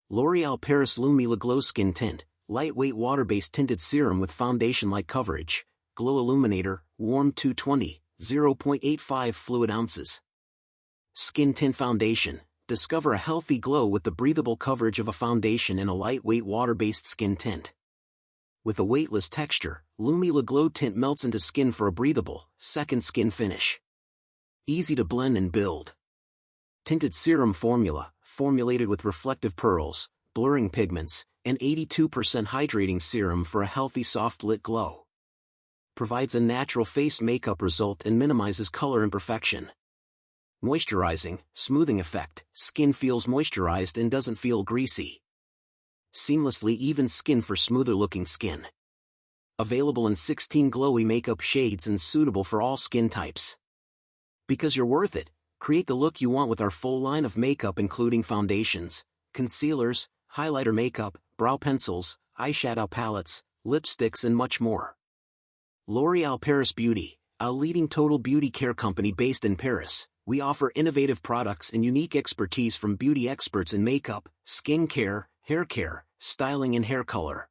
L'Oréal Paris Lumi Le Glow Skin Tint, lightweight water-based tinted serum with foundation-like coverage, Glow Illuminator, warm 220, 0.85 fluid ounces. Skin Tint Foundation, discover a healthy glow with the breathable coverage of a foundation in a lightweight water-based skin tint. With a weightless texture, Lumi Le Glow Tint melts into skin for a breathable, second skin finish. Easy to blend and build. Tinted Serum Formula, formulated with reflective pearls, blurring pigments, and 82% hydrating serum for a healthy soft lit glow. Provides a natural face makeup result and minimizes color imperfection. Moisturizing, smoothing effect, skin feels moisturized and doesn't feel greasy. Seamlessly even skin for smoother looking skin. Available in 16 glowy makeup shades and suitable for all skin types. Because you're worth it, create the look you want with our full line of makeup including foundations, concealers, highlighter makeup, brow pencils, eyeshadow palettes, lipsticks and much more. L'Oréal Paris Beauty, a leading total beauty care company based in Paris, we offer innovative products and unique expertise from beauty experts in makeup, skin care, hair care, styling and hair color.